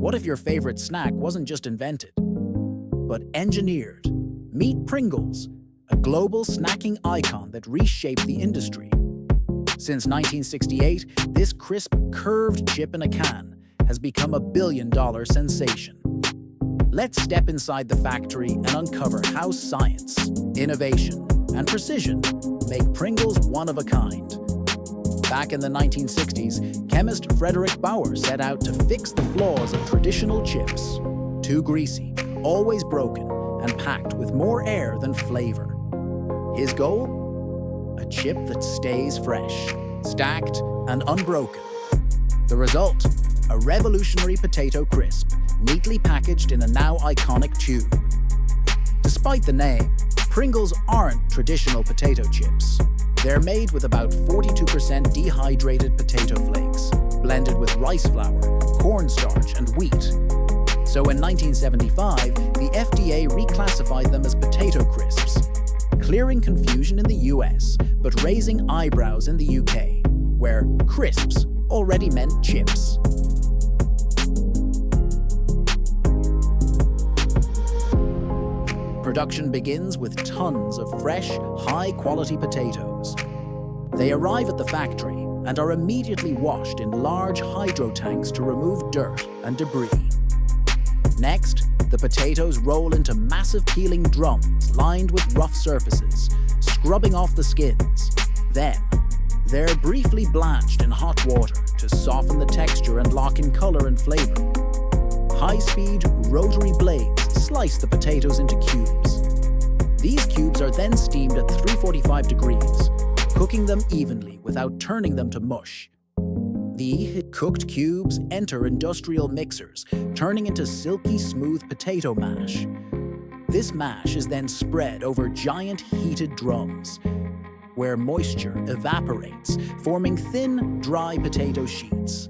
What if your favorite snack wasn't just invented, but engineered? Meet Pringles, a global snacking icon that reshaped the industry. Since 1968, this crisp, curved chip in a can has become a billion-dollar sensation. Let's step inside the factory and uncover how science, innovation, and precision make Pringles one of a kind. Back in the 1960s, chemist Frederick Bauer set out to fix the flaws of traditional chips. Too greasy, always broken, and packed with more air than flavor. His goal? A chip that stays fresh, stacked, and unbroken. The result? A revolutionary potato crisp, neatly packaged in a now iconic tube. Despite the name, Pringles aren't traditional potato chips. They're made with about 42% dehydrated potato flakes, blended with rice flour, cornstarch, and wheat. So in 1975, the FDA reclassified them as potato crisps, clearing confusion in the US, but raising eyebrows in the UK, where crisps already meant chips. Production begins with tons of fresh, high-quality potatoes. They arrive at the factory and are immediately washed in large hydro tanks to remove dirt and debris. Next, the potatoes roll into massive peeling drums lined with rough surfaces, scrubbing off the skins. Then, they're briefly blanched in hot water to soften the texture and lock in color and flavor. High-speed, rotary blades slice the potatoes into cubes. These cubes are then steamed at 345 degrees, cooking them evenly without turning them to mush. The cooked cubes enter industrial mixers, turning into silky smooth potato mash. This mash is then spread over giant heated drums, where moisture evaporates, forming thin, dry potato sheets.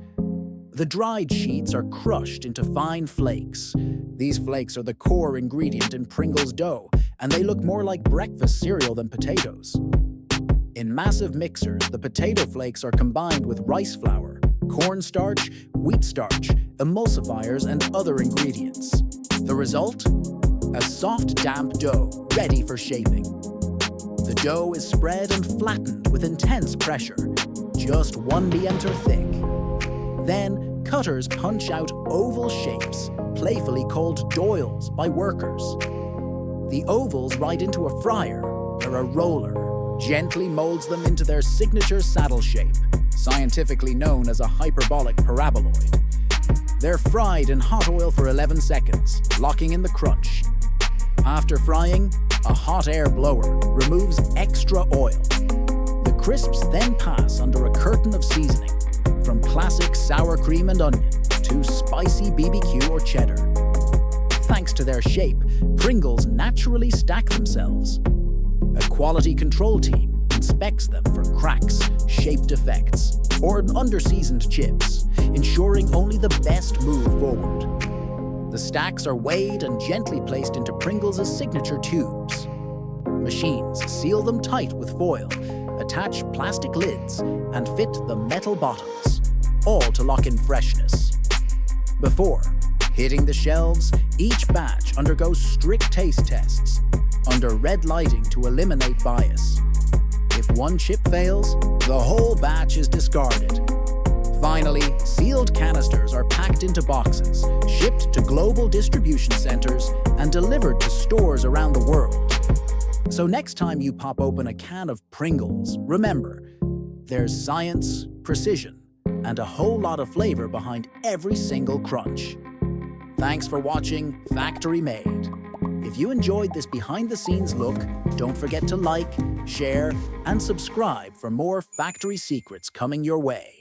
The dried sheets are crushed into fine flakes. These flakes are the core ingredient in Pringles dough, and they look more like breakfast cereal than potatoes. In massive mixers, the potato flakes are combined with rice flour, cornstarch, wheat starch, emulsifiers, and other ingredients. The result? A soft, damp dough ready for shaping. The dough is spread and flattened with intense pressure, just 1 millimeter thick. Then, cutters punch out oval shapes, playfully called doyles by workers. The ovals ride into a fryer, where a roller gently molds them into their signature saddle shape, scientifically known as a hyperbolic paraboloid. They're fried in hot oil for 11 seconds, locking in the crunch. After frying, a hot air blower removes extra oil. The crisps then pass under a curtain of seasoning, from classic sour cream and onion to spicy BBQ or cheddar. Thanks to their shape, Pringles naturally stack themselves. A quality control team inspects them for cracks, shape defects, or under-seasoned chips, ensuring only the best move forward. The stacks are weighed and gently placed into Pringles' signature tubes. Machines seal them tight with foil, attach plastic lids, and fit the metal bottoms, all to lock in freshness. Before hitting the shelves, each batch undergoes strict taste tests under red lighting to eliminate bias. If one chip fails, the whole batch is discarded. Finally, sealed canisters are packed into boxes, shipped to global distribution centers, and delivered to stores around the world. So next time you pop open a can of Pringles, remember, there's science, precision, and a whole lot of flavor behind every single crunch. Thanks for watching Factory Made. If you enjoyed this behind-the-scenes look, don't forget to like, share, and subscribe for more factory secrets coming your way.